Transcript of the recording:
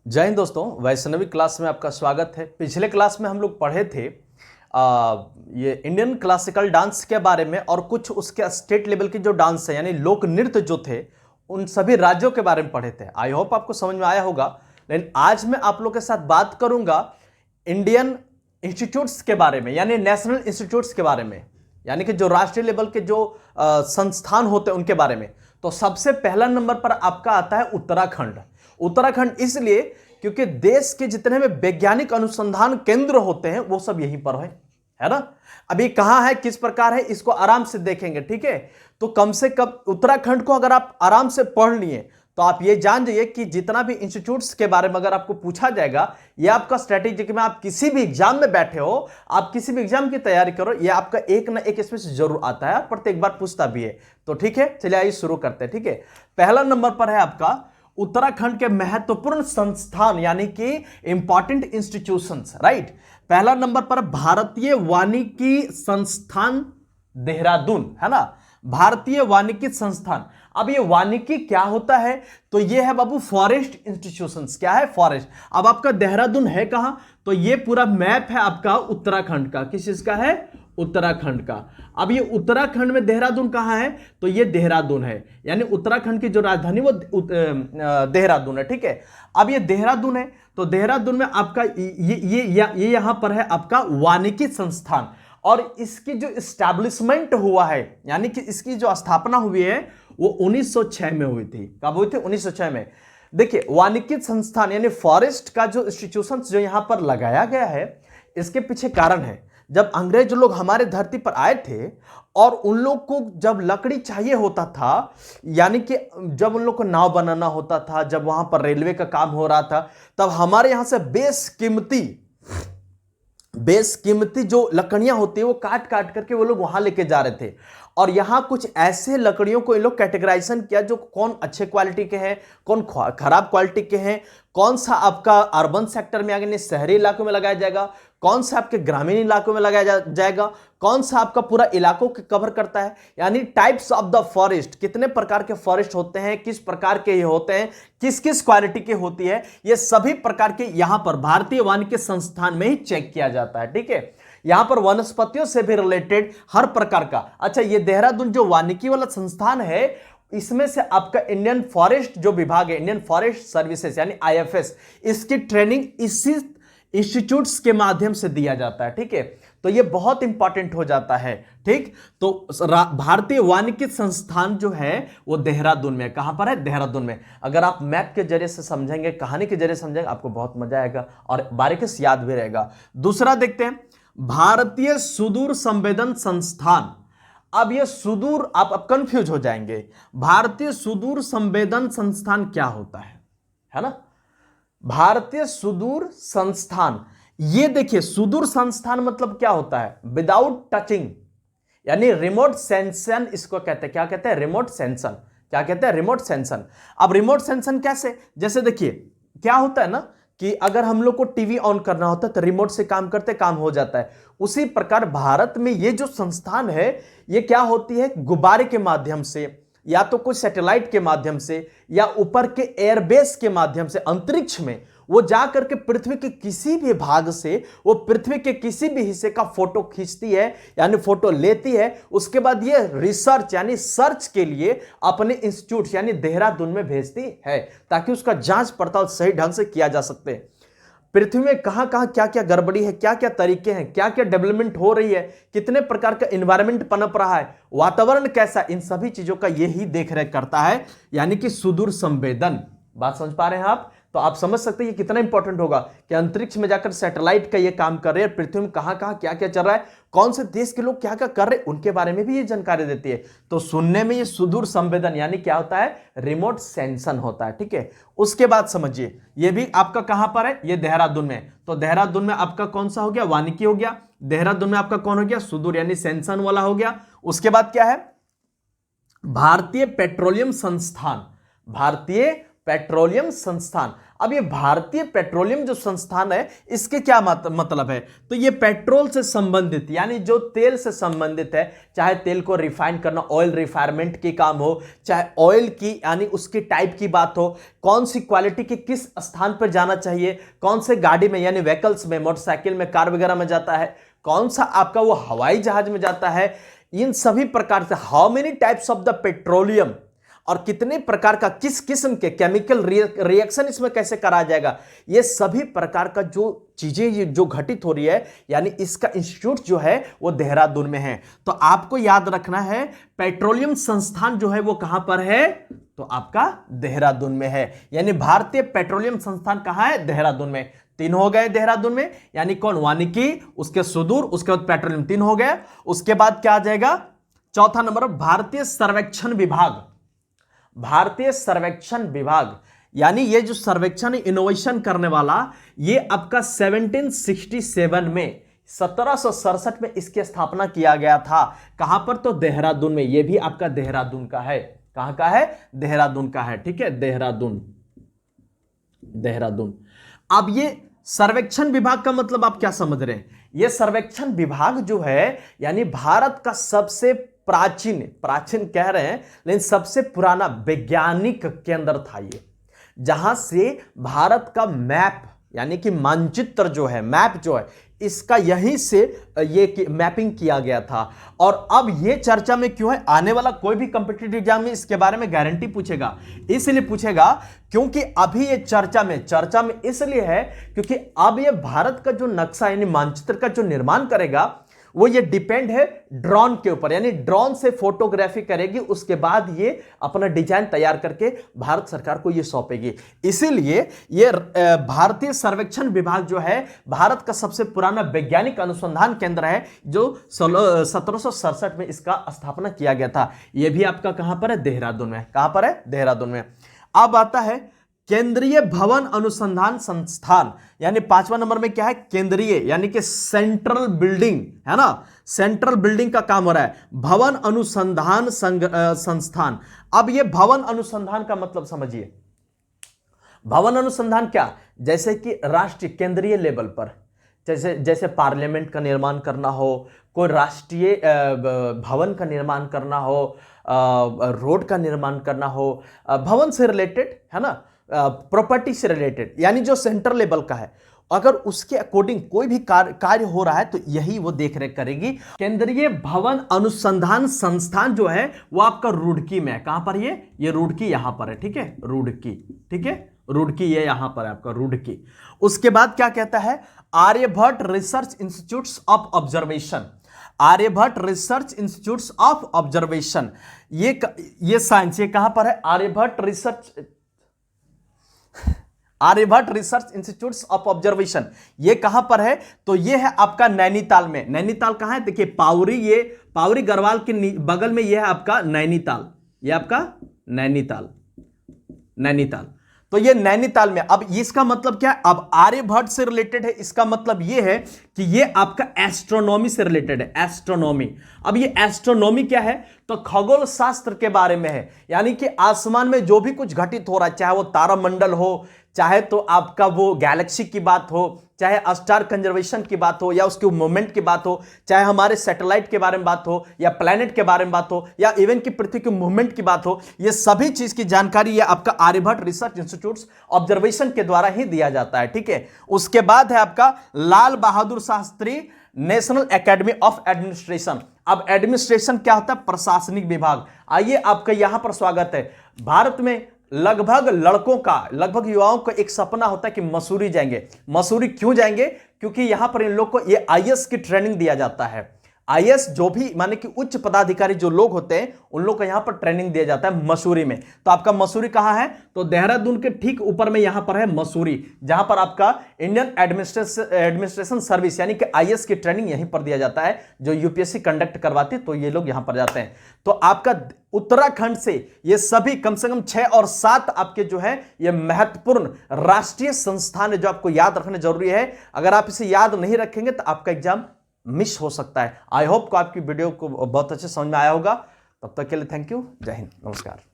जय हिंद दोस्तों, वैष्णवी क्लास में आपका स्वागत है। पिछले क्लास में हम लोग पढ़े थे ये इंडियन क्लासिकल डांस के बारे में और कुछ उसके स्टेट लेवल के जो डांस है यानी लोक नृत्य जो थे उन सभी राज्यों के बारे में पढ़े थे। आई होप आपको समझ में आया होगा। लेकिन आज मैं आप लोग के साथ बात करूंगा इंडियन इंस्टीट्यूट्स के बारे में यानी नेशनल इंस्टीट्यूट्स के बारे में, यानी कि जो राष्ट्रीय लेवल के जो संस्थान होते हैं उनके बारे में। तो सबसे पहला नंबर पर आपका आता है उत्तराखंड। उत्तराखंड इसलिए क्योंकि देश के जितने भी वैज्ञानिक अनुसंधान केंद्र होते हैं वो सब यहीं पर है ना। अभी कहां है, किस प्रकार है, इसको आराम से देखेंगे, ठीक है। तो कम से कम उत्तराखंड को अगर आप आराम से पढ़ लिए तो आप ये जान जाइए कि जितना भी इंस्टीट्यूट्स के बारे में अगर आपको पूछा जाएगा, ये आपका स्ट्रेटेजिक में आप किसी भी एग्जाम में बैठे हो, आप किसी भी एग्जाम की तैयारी करो, ये आपका एक ना एक इसमें से जरूर आता है, प्रत्येक बार पूछता भी है। तो ठीक है, चलिए आइए शुरू करते हैं। ठीक है, पहला नंबर पर है आपका उत्तराखंड के महत्वपूर्ण संस्थान यानी कि इंपॉर्टेंट इंस्टीट्यूशंस, राइट। पहला नंबर पर भारतीय वानिकी संस्थान देहरादून, है ना। भारतीय वानिकी संस्थान। अब ये वानिकी क्या होता है, तो ये है बाबू फॉरेस्ट इंस्टीट्यूशंस। क्या है? फॉरेस्ट। अब आपका देहरादून है कहां, तो ये पूरा मैप है आपका उत्तराखंड का। किस चीज का है? उत्तराखंड का। अब ये उत्तराखंड में देहरादून कहां है, तो ये देहरादून है, यानी उत्तराखंड की जो राजधानी वो देहरादून है, ठीक है। अब ये देहरादून है तो देहरादून में आपका ये यहां पर है आपका वानिकी संस्थान। और इसकी जो एस्टैब्लिशमेंट हुआ है यानी कि इसकी जो स्थापना हुई है वो 1906 में हुई थी। कब हुई थी? 1906 में। देखिए, वानिकी संस्थान यानी फॉरेस्ट का जो इंस्टीट्यूशन जो यहां पर लगाया गया है, इसके पीछे कारण है। जब अंग्रेज लोग हमारे धरती पर आए थे और उन लोग को जब लकड़ी चाहिए होता था, यानी कि जब उन लोग को नाव बनाना होता था, जब वहां पर रेलवे का काम हो रहा था, तब हमारे यहां से बेशकीमती जो लकड़ियां होती है वो काट काट करके वो लोग वहां लेके जा रहे थे। और यहां कुछ ऐसे लकड़ियों को इन लोग कैटेगराइजेशन किया जो कौन अच्छे क्वालिटी के हैं, कौन खराब क्वालिटी के हैं, कौन सा आपका अर्बन सेक्टर में आगे शहरी इलाकों में लगाया जाएगा, कौन सा आपके ग्रामीण इलाकों में लगाया जाएगा, कौन सा आपका पूरा इलाकों के कवर करता है, यानी टाइप्स ऑफ द फॉरेस्ट, कितने प्रकार के फॉरेस्ट होते हैं, किस प्रकार के ये होते हैं, किस किस क्वालिटी के होती है, ये सभी प्रकार के यहां पर भारतीय वानिकी संस्थान में ही चेक किया जाता है। ठीक है, यहां पर वनस्पतियों से भी रिलेटेड हर प्रकार का। अच्छा, ये देहरादून जो वानिकी वाला संस्थान है, इसमें से आपका इंडियन फॉरेस्ट जो विभाग है, इंडियन फॉरेस्ट सर्विसेज यानी आईएफएस, इसकी ट्रेनिंग इसी इंस्टीट्यूट्स के माध्यम से दिया जाता है। ठीक है, तो ये बहुत इंपॉर्टेंट हो जाता है। ठीक, तो भारतीय वानिकी संस्थान जो है वो देहरादून में। कहां पर है? देहरादून में। अगर आप मैप के जरिए से समझेंगे, कहानी के जरिए समझेंगे, आपको बहुत मजा आएगा और बारीकी से याद भी रहेगा। दूसरा देखते हैं, भारतीय सुदूर संवेदन संस्थान। अब ये सुदूर, आप कंफ्यूज हो जाएंगे, भारतीय सुदूर संवेदन संस्थान क्या होता है ना। भारतीय सुदूर संस्थान, ये देखिए, सुदूर संस्थान मतलब क्या होता है? विदाउट टचिंग, यानी रिमोट सेंसन इसको कहते हैं। क्या कहते हैं? Remote sanction. क्या कहते हैं? Remote sanction. अब रिमोट सेंसन कैसे? जैसे देखिए, क्या होता है ना कि अगर हम लोग को टीवी ऑन करना होता है तो रिमोट से काम करते काम हो जाता है। उसी प्रकार भारत में ये जो संस्थान है, ये क्या होती है? गुब्बारे के माध्यम से, या तो कोई सैटेलाइट के माध्यम से, या ऊपर के एयरबेस के माध्यम से, अंतरिक्ष में वो जाकर के पृथ्वी के किसी भी भाग से, वो पृथ्वी के किसी भी हिस्से का फोटो खींचती है, यानी फोटो लेती है। उसके बाद ये रिसर्च यानी सर्च के लिए अपने इंस्टीट्यूट यानी देहरादून में भेजती है, ताकि उसका जांच पड़ताल सही ढंग से किया जा सकते। पृथ्वी में कहां कहां क्या क्या गड़बड़ी है, क्या क्या तरीके हैं, क्या क्या डेवलपमेंट हो रही है, कितने प्रकार का एनवायरनमेंट पनप रहा है, वातावरण कैसा, इन सभी चीजों का यही देखरेख करता है, यानी कि सुदूर संवेदन। बात समझ पा रहे हैं आप? तो आप समझ सकते हैं ये कितना इंपॉर्टेंट होगा कि अंतरिक्ष में जाकर सैटेलाइट का ये काम कर रहे हैं, पृथ्वी में कहां कहां क्या क्या चल रहा है, कौन से देश के लोग क्या क्या कर रहे हैं, उनके बारे में भी ये जानकारी देती है। तो सुनने में ये सुदूर संवेदन यानी क्या होता है? रिमोट सेंसन होता है। ठीक है, उसके बाद समझिए, ये भी आपका कहां पर है? ये देहरादून में। तो देहरादून में आपका कौन सा हो गया? वानिकी हो गया। देहरादून में आपका कौन हो गया? सुदूर यानी सेंसन वाला हो गया। उसके बाद क्या है? भारतीय पेट्रोलियम संस्थान। भारतीय पेट्रोलियम संस्थान। अब ये भारतीय पेट्रोलियम जो संस्थान है इसके क्या मतलब है, तो ये पेट्रोल से संबंधित यानी जो तेल से संबंधित है, चाहे तेल को रिफाइन करना, ऑयल रिफायरमेंट की काम हो, चाहे ऑयल की यानी उसकी टाइप की बात हो, कौन सी क्वालिटी के किस स्थान पर जाना चाहिए, कौन से गाड़ी में यानी व्हीकल्स में, मोटरसाइकिल में, कार वगैरह में जाता है, कौन सा आपका वो हवाई जहाज में जाता है, इन सभी प्रकार से how many types of the petroleum और कितने प्रकार का किस किस्म के केमिकल रिएक्शन इसमें कैसे करा जाएगा, ये सभी प्रकार का जो चीजें जो घटित हो रही है यानी इसका इंस्टीट्यूट जो है वो देहरादून में है। तो आपको याद रखना है पेट्रोलियम संस्थान जो है वो कहां पर है, तो आपका देहरादून में है। यानी भारतीय पेट्रोलियम संस्थान कहां है, देहरादून में। 3 हो गए देहरादून में, यानी कौन, वानिकी, उसके सुदूर, उसके बाद पेट्रोलियम, 3 हो गए। उसके बाद क्या आ जाएगा, चौथा नंबर भारतीय सर्वेक्षण विभाग। भारतीय सर्वेक्षण विभाग यानी ये जो सर्वेक्षण इनोवेशन करने वाला, ये आपका 1767 में 1767 में इसकी स्थापना किया गया था। कहां पर, तो देहरादून में। ये भी आपका देहरादून का है। कहां का है, देहरादून का है, ठीक है, देहरादून, देहरादून। अब ये सर्वेक्षण विभाग का मतलब आप क्या समझ रहे हैं, ये सर्वेक्षण विभाग जो है यानी भारत का सबसे प्राचीन कह रहे हैं लेकिन सबसे पुराना वैज्ञानिक केंद्र था ये, जहां से भारत का मैप यानी कि मानचित्र जो है, मैप जो है, इसका यहीं से ये मैपिंग किया गया था। और अब ये चर्चा में क्यों है, आने वाला कोई भी कॉम्पिटिटिव एग्जाम में इसके बारे में गारंटी पूछेगा, इसलिए पूछेगा क्योंकि अभी ये चर्चा में इसलिए है क्योंकि अब ये भारत का जो नक्शा यानी मानचित्र का जो निर्माण करेगा वो ये डिपेंड है ड्रोन के ऊपर, यानी ड्रोन से फोटोग्राफी करेगी, उसके बाद ये अपना डिजाइन तैयार करके भारत सरकार को ये सौंपेगी। इसीलिए ये भारतीय सर्वेक्षण विभाग जो है भारत का सबसे पुराना वैज्ञानिक अनुसंधान केंद्र है, जो 1767 में इसका स्थापना किया गया था। यह भी आपका कहां पर है, देहरादून में। कहां पर है, देहरादून में। अब आता है केंद्रीय भवन अनुसंधान संस्थान, यानी 5वां नंबर में क्या है, केंद्रीय यानी कि सेंट्रल बिल्डिंग है ना, सेंट्रल बिल्डिंग का काम हो रहा है, भवन अनुसंधान संस्थान। अब ये भवन अनुसंधान का मतलब समझिए, भवन अनुसंधान क्या, जैसे कि राष्ट्रीय केंद्रीय लेवल पर जैसे पार्लियामेंट का निर्माण करना हो, कोई राष्ट्रीय भवन का निर्माण करना हो, रोड का निर्माण करना हो, भवन से रिलेटेड है ना, प्रॉपर्टी से रिलेटेड, यानी जो सेंट्रल लेवल का है, अगर उसके अकॉर्डिंग कोई भी कार्य हो रहा है तो यही वो देखरेख करेगी। केंद्रीय भवन अनुसंधान संस्थान जो है वो आपका रुड़की में है। कहां पर ये रुड़की यहां पर है, ठीक है, रुड़की, ठीक है, रुड़की ये यहां पर है आपका, रुड़की। उसके बाद क्या कहता है, Aryabhatta research institutes of observation, Aryabhatta research institutes of observation, ये साइंस, ये कहां पर है, Aryabhatta research institutes of observation, ये कहां पर है, तो ये है आपका नैनीताल में। नैनीताल कहां है, देखिए पावरी, ये पावरी गढ़वाल के बगल में ये है आपका नैनीताल, ये आपका नैनीताल, नैनीताल। तो ये नैनीताल में। अब इसका मतलब क्या है, अब आर्यभट्ट से रिलेटेड है, इसका मतलब ये है कि ये आपका एस्ट्रोनॉमी से रिलेटेड है, एस्ट्रोनॉमी। अब ये एस्ट्रोनॉमी क्या है, तो खगोल शास्त्र के बारे में है, यानी कि आसमान में जो भी कुछ घटित हो रहा है, चाहे वो तारामंडल हो, चाहे तो आपका वो गैलेक्सी की बात हो, चाहे स्टार कंजर्वेशन की बात हो, या उसके मूवमेंट की बात हो, चाहे हमारे सैटेलाइट के बारे में बात हो, या प्लैनेट के बारे में बात हो, या इवन की पृथ्वी के मूवमेंट की बात हो, ये सभी चीज की जानकारी ये आपका आर्यभट्ट रिसर्च इंस्टीट्यूट्स ऑब्जर्वेशन के द्वारा ही दिया जाता है, ठीक है। उसके बाद है आपका Lal Bahadur Shastri National Academy of Administration. अब एडमिनिस्ट्रेशन क्या होता है, प्रशासनिक विभाग। आइए आपका यहां पर स्वागत है। भारत में लगभग युवाओं का एक सपना होता है कि मसूरी जाएंगे। मसूरी क्यों जाएंगे, क्योंकि यहां पर इन लोग को ये आईएएस की ट्रेनिंग दिया जाता है। आईएएस जो भी माने कि उच्च पदाधिकारी जो लोग होते हैं उन लोग को यहां पर ट्रेनिंग दिया जाता है मसूरी में। तो आपका मसूरी कहां है, तो देहरादून के ठीक ऊपर में यहां पर है मसूरी, जहां पर आपका इंडियन एडमिनिस्ट्रेशन सर्विस यानी कि आईएएस की ट्रेनिंग यहीं पर दिया जाता है, जो यूपीएससी कंडक्ट करवाती है, तो ये लोग यहां पर जाते हैं। तो आपका उत्तराखंड से ये सभी कम से कम 6 और 7 आपके जो है ये महत्वपूर्ण राष्ट्रीय संस्थान है, जो आपको याद रखना जरूरी है। अगर आप इसे याद नहीं रखेंगे तो आपका एग्जाम मिस हो सकता है। आई होप को आपकी वीडियो को बहुत अच्छे समझ में आया होगा। तब तक के लिए थैंक यू, जय हिंद, नमस्कार।